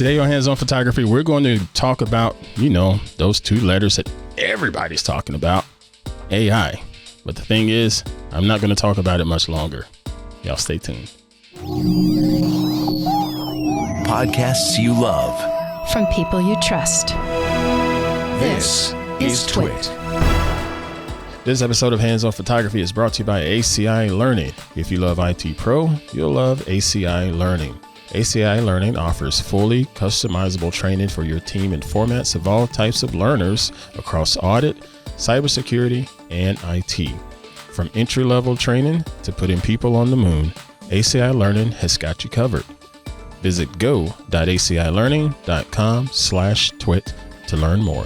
Today on Hands On Photography, we're going to talk about, those two letters that everybody's talking about, AI. But the thing is, I'm not going to talk about it much longer. Y'all stay tuned. Podcasts you love. From people you trust. This is TWiT. This episode of Hands On Photography is brought to you by ACI Learning. If you love IT Pro, you'll love ACI Learning. ACI Learning offers fully customizable training for your team in formats of all types of learners across audit, cybersecurity, and IT. From entry-level training to putting people on the moon, ACI Learning has got you covered. Visit go.acilearning.com/twit to learn more.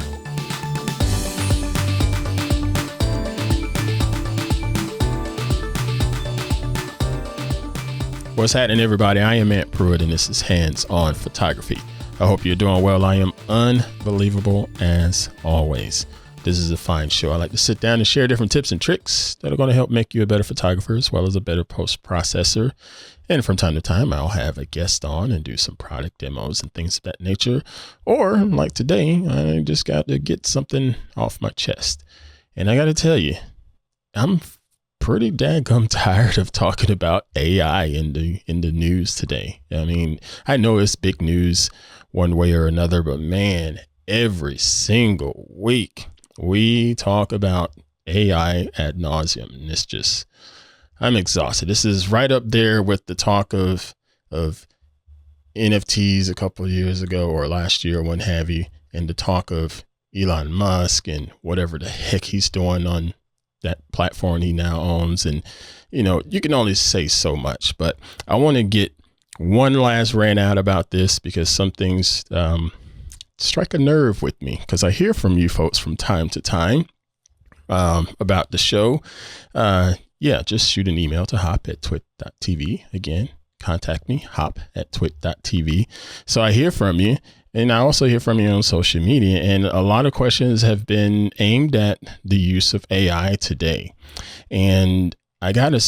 What's happening, everybody? I am Pruitt, and this is Hands On Photography. I hope you're doing well. I am unbelievable as always. This is a fine show. I like to sit down and share different tips and tricks that are going to help make you a better photographer as well as a better post-processor. And from time to time, I'll have a guest on and do some product demos and things of that nature. Or like today, I just got to get something off my chest. And I got to tell you, I'm pretty daggum tired of talking about AI in the news today. I mean, I know it's big news one way or another, but man, every single week we talk about AI ad nauseum, and it's just, I'm exhausted. This is right up there with the talk of NFTs a couple of years ago or last year, what have you, and the talk of Elon Musk and whatever the heck he's doing on that platform he now owns. And, you can only say so much, but I want to get one last rant out about this because some things strike a nerve with me, because I hear from you folks from time to time about the show. Just shoot an email to hop@twit.tv. Again, contact me, hop@twit.tv. So I hear from you. And I also hear from you on social media, and a lot of questions have been aimed at the use of AI today. And I got a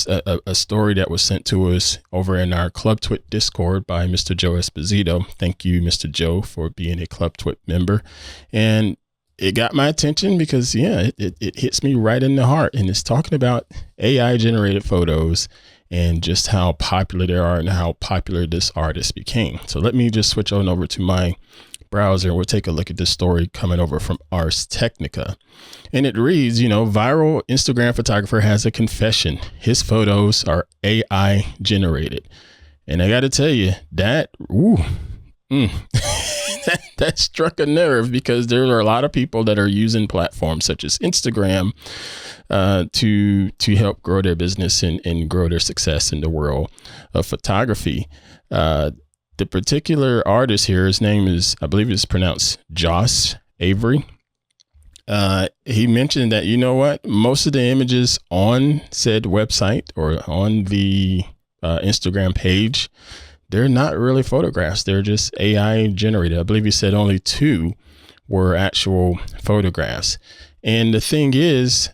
story that was sent to us over in our Club Twit Discord by Mr. Joe Esposito. Thank you, Mr. Joe, for being a Club Twit member. And it got my attention because, it hits me right in the heart. And it's talking about AI generated photos and just how popular they are and how popular this artist became. So let me just switch on over to my browser. We'll take a look at this story coming over from Ars Technica. And it reads, viral Instagram photographer has a confession. His photos are AI generated. And I got to tell you that, that struck a nerve, because there are a lot of people that are using platforms such as Instagram to help grow their business and grow their success in the world of photography. The particular artist here, his name is, I believe it's pronounced Josh Avery. He mentioned that, most of the images on said website or on the Instagram page, they're not really photographs. They're just AI generated. I believe he said only 2 were actual photographs. And the thing is,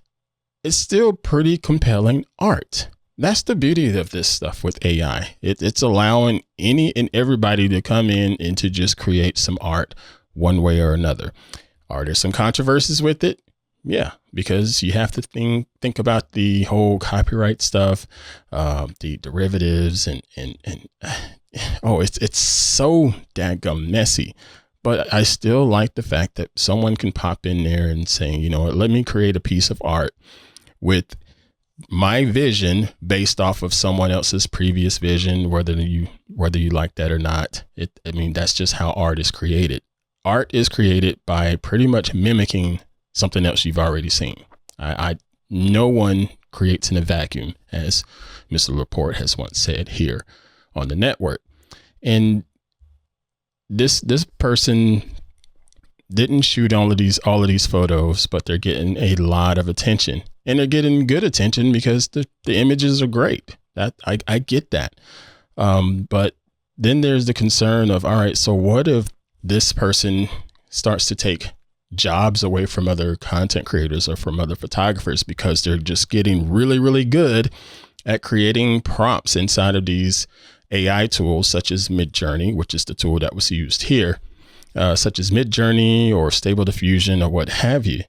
it's still pretty compelling art. That's the beauty of this stuff with AI. It's allowing any and everybody to come in and to just create some art one way or another. Are there some controversies with it? Yeah, because you have to think about the whole copyright stuff, the derivatives, and it's so daggum messy. But I still like the fact that someone can pop in there and say, let me create a piece of art with my vision based off of someone else's previous vision, whether you like that or not. That's just how art is created. Art is created by pretty much mimicking something else you've already seen. No one creates in a vacuum, as Mr. Laporte has once said here on the network. And this person didn't shoot all of these photos, but they're getting a lot of attention, and they're getting good attention because the images are great. That I get that. But then there's the concern of, all right, so what if this person starts to take jobs away from other content creators or from other photographers because they're just getting really, really good at creating prompts inside of these AI tools such as Midjourney, which is the tool that was used here, such as Midjourney or Stable Diffusion or what have you.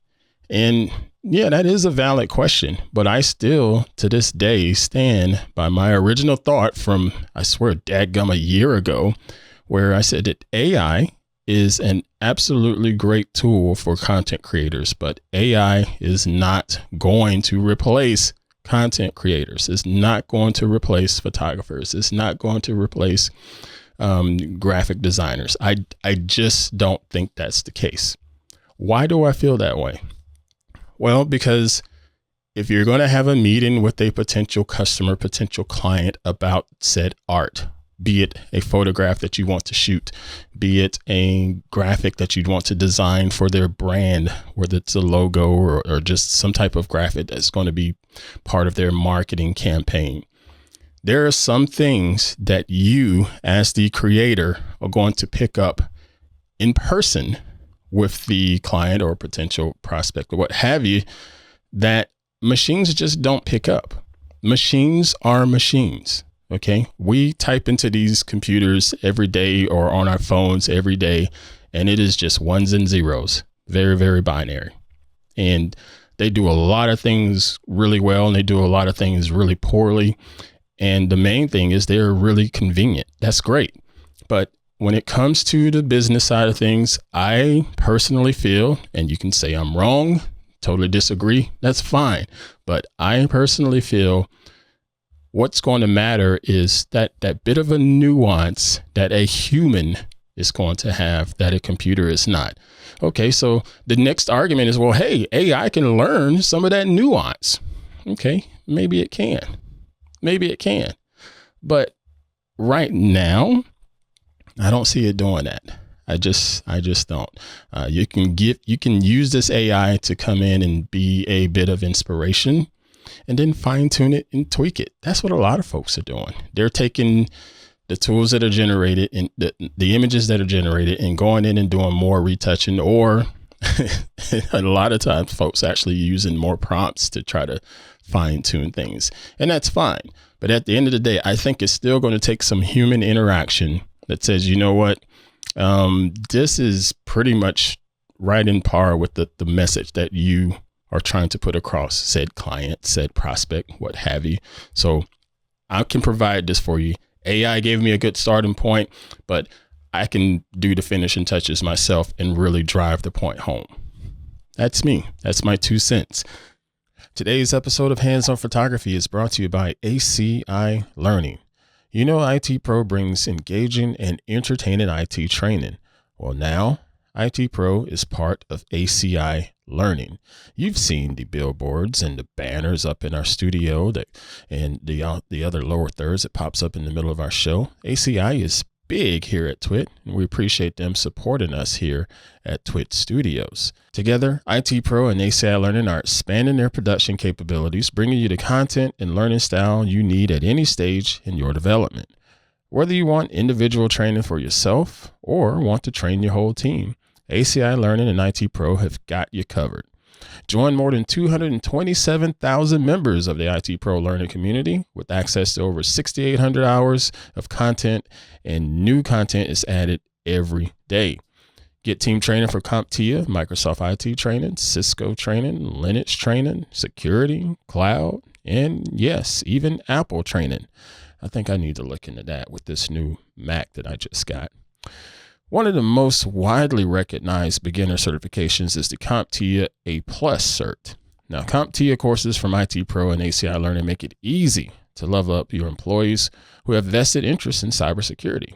And yeah, that is a valid question, but I still to this day stand by my original thought from, I swear, dadgum a year ago, where I said that AI is an absolutely great tool for content creators, but AI is not going to replace content creators. It's not going to replace photographers. It's not going to replace graphic designers. I just don't think that's the case. Why do I feel that way? Well, because if you're going to have a meeting with a potential customer, potential client about said art, be it a photograph that you want to shoot, be it a graphic that you'd want to design for their brand, whether it's a logo or just some type of graphic that's going to be part of their marketing campaign. There are some things that you as the creator are going to pick up in person with the client or potential prospect or what have you, that machines just don't pick up. Machines are machines. Okay. We type into these computers every day or on our phones every day, and it is just ones and zeros. Very, very binary. And they do a lot of things really well, and they do a lot of things really poorly. And the main thing is they're really convenient. That's great. But when it comes to the business side of things, I personally feel, and you can say I'm wrong, totally disagree, that's fine. But I personally feel what's going to matter is that bit of a nuance that a human is going to have that a computer is not. Okay, so the next argument is, well, hey, AI can learn some of that nuance. Okay, maybe it can. Maybe it can. But right now, I don't see it doing that. I just don't. You can use this AI to come in and be a bit of inspiration, and then fine tune it and tweak it. That's what a lot of folks are doing. They're taking the tools that are generated and the images that are generated and going in and doing more retouching, or a lot of times folks actually using more prompts to try to fine tune things. And that's fine. But at the end of the day, I think it's still going to take some human interaction that says, you know what, this is pretty much right in par with the message that you are trying to put across, said client, said prospect, what have you. So I can provide this for you. AI gave me a good starting point, but I can do the finishing touches myself and really drive the point home. That's me. That's my 2 cents. Today's episode of Hands on Photography is brought to you by ACI Learning. You know, IT Pro brings engaging and entertaining IT training. Well, now IT Pro is part of ACI Learning. You've seen the billboards and the banners up in our studio and the other lower thirds that pops up in the middle of our show. ACI is big here at TWiT, and we appreciate them supporting us here at TWiT Studios. Together, IT Pro and ACI Learning are expanding their production capabilities, bringing you the content and learning style you need at any stage in your development. Whether you want individual training for yourself or want to train your whole team, ACI Learning and IT Pro have got you covered. Join more than 227,000 members of the IT Pro learning community with access to over 6,800 hours of content, and new content is added every day. Get team training for CompTIA, Microsoft IT training, Cisco training, Linux training, security, cloud, and yes, even Apple training. I think I need to look into that with this new Mac that I just got. One of the most widely recognized beginner certifications is the CompTIA A+ cert. Now, CompTIA courses from IT Pro and ACI Learning make it easy to level up your employees who have vested interest in cybersecurity.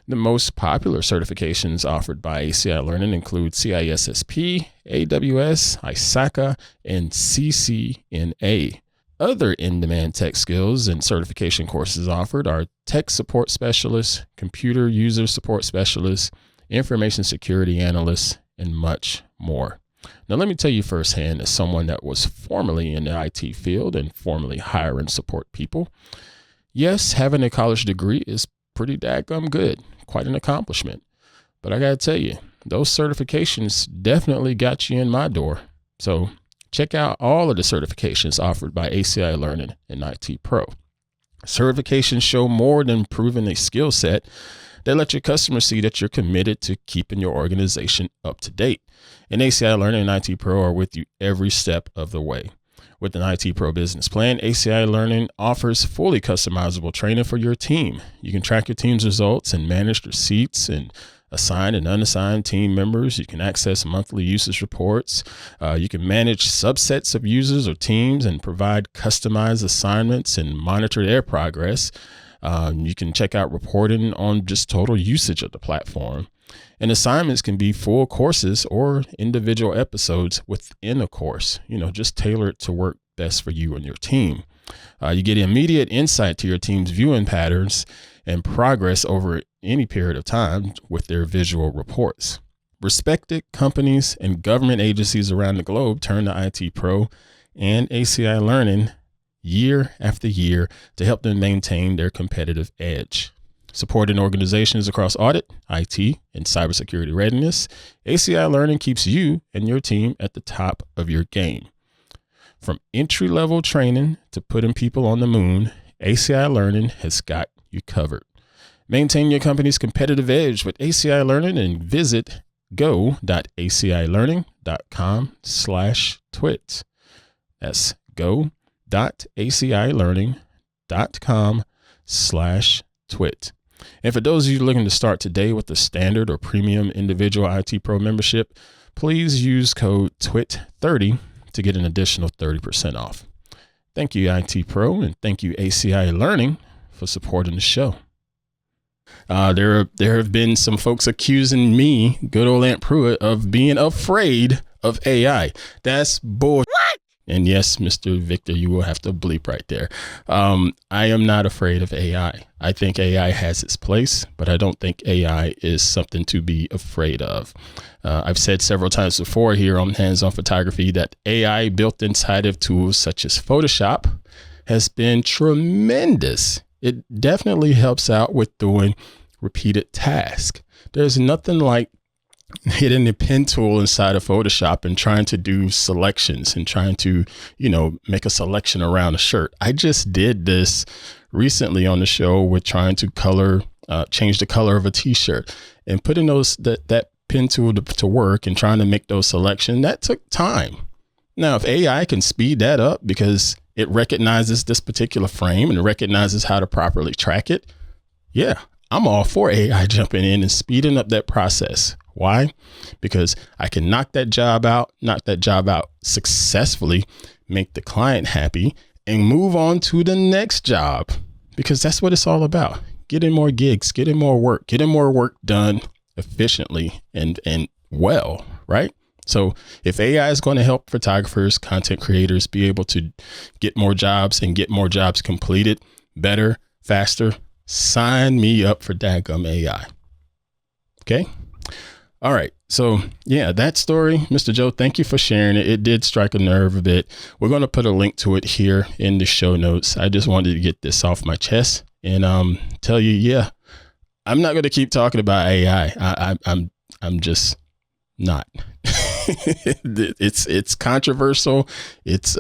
The most popular certifications offered by ACI Learning include CISSP, AWS, ISACA, and CCNA. Other in-demand tech skills and certification courses offered are Tech Support Specialist, Computer User Support Specialist, Information Security Analyst, and much more. Now, let me tell you firsthand, as someone that was formerly in the IT field and formerly hire and support people, yes, having a college degree is pretty daggum good, quite an accomplishment. But I got to tell you, those certifications definitely got you in my door. So check out all of the certifications offered by ACI Learning and IT Pro. Certifications show more than proving a skill set. They let your customers see that you're committed to keeping your organization up to date. And ACI Learning and IT Pro are with you every step of the way. With an IT Pro business plan, ACI Learning offers fully customizable training for your team. You can track your team's results and manage their seats and assign and unassigned team members. You can access monthly usage reports. You can manage subsets of users or teams and provide customized assignments and monitor their progress. You can check out reporting on just total usage of the platform. And assignments can be full courses or individual episodes within a course, just tailored to work best for you and your team. You get immediate insight to your team's viewing patterns and progress over any period of time with their visual reports. Respected companies and government agencies around the globe turn to IT Pro and ACI Learning year after year to help them maintain their competitive edge. Supporting organizations across audit, IT, and cybersecurity readiness, ACI Learning keeps you and your team at the top of your game. From entry-level training to putting people on the moon, ACI Learning has got you covered. Maintain your company's competitive edge with ACI Learning and visit go.acilearning.com/twit. That's go.acilearning.com/twit. And for those of you looking to start today with the standard or premium individual IT Pro membership, please use code TWIT30 to get an additional 30% off. Thank you, IT Pro, and thank you, ACI Learning, for supporting the show. There have been some folks accusing me, good old Aunt Pruitt, of being afraid of AI. That's bull. And yes, Mr. Victor, you will have to bleep right there. I am not afraid of AI. I think AI has its place, but I don't think AI is something to be afraid of. I've said several times before here on Hands-On Photography that AI built inside of tools such as Photoshop has been tremendous. It definitely helps out with doing repeated tasks. There's nothing like hitting the pen tool inside of Photoshop and trying to do selections and trying to, make a selection around a shirt. I just did this recently on the show with trying to change the color of a t-shirt and putting that pen tool to work and trying to make those selections. That took time. Now, if AI can speed that up because it recognizes this particular frame and recognizes how to properly track it, yeah, I'm all for AI jumping in and speeding up that process. Why? Because I can knock that job out successfully, make the client happy, and move on to the next job, because that's what it's all about. Getting more gigs, getting more work done efficiently and well, right? So if AI is going to help photographers, content creators be able to get more jobs and get more jobs completed better, faster, sign me up for daggum AI. Okay. All right. So yeah, that story, Mr. Joe, thank you for sharing it. It did strike a nerve a bit. We're going to put a link to it here in the show notes. I just wanted to get this off my chest and tell you, yeah, I'm not going to keep talking about AI. I'm just not. It's controversial. It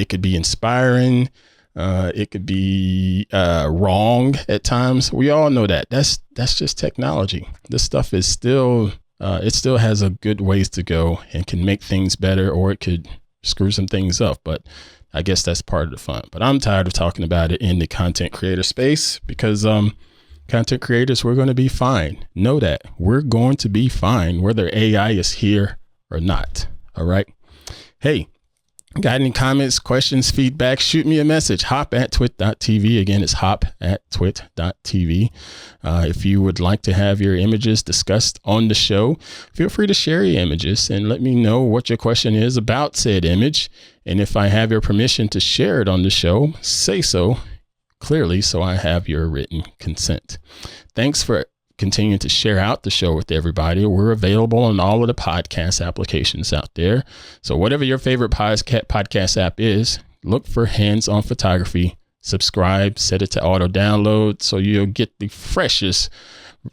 could be inspiring. It could be wrong at times. We all know that. That's just technology. This stuff is still it still has a good ways to go and can make things better, or it could screw some things up. But I guess that's part of the fun. But I'm tired of talking about it in the content creator space because content creators, we're going to be fine. Know that we're going to be fine whether AI is here or not. All right. Hey. Got any comments, questions, feedback? Shoot me a message. hop@twit.tv. Again, it's hop@twit.tv. If you would like to have your images discussed on the show, feel free to share your images and let me know what your question is about said image. And if I have your permission to share it on the show, say so clearly so I have your written consent. Thanks for continuing to share out the show with everybody. We're available on all of the podcast applications out there. So whatever your favorite podcast app is, look for Hands-On Photography, subscribe, set it to auto download so you'll get the freshest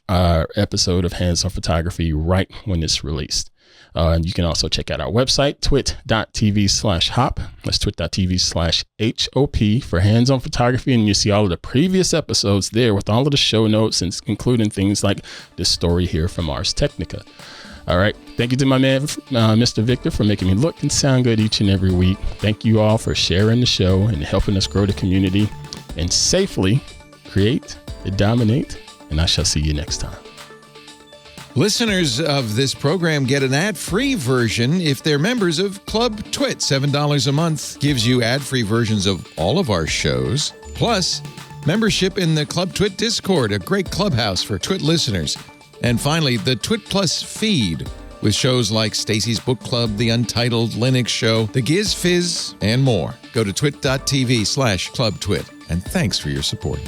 episode of Hands-On Photography right when it's released. And you can also check out our website, twit.tv/hop. That's twit.tv/HOP for hands-on photography. And you see all of the previous episodes there with all of the show notes, and including things like this story here from Ars Technica. All right. Thank you to my man, Mr. Victor, for making me look and sound good each and every week. Thank you all for sharing the show and helping us grow the community and safely create and dominate. And I shall see you next time. Listeners of this program get an ad-free version if they're members of Club TWiT. $7 a month gives you ad-free versions of all of our shows, plus membership in the Club TWiT Discord, a great clubhouse for TWiT listeners. And finally, the TWiT Plus feed with shows like Stacy's Book Club, The Untitled Linux Show, The Giz Fizz, and more. Go to twit.tv/clubtwit. And thanks for your support.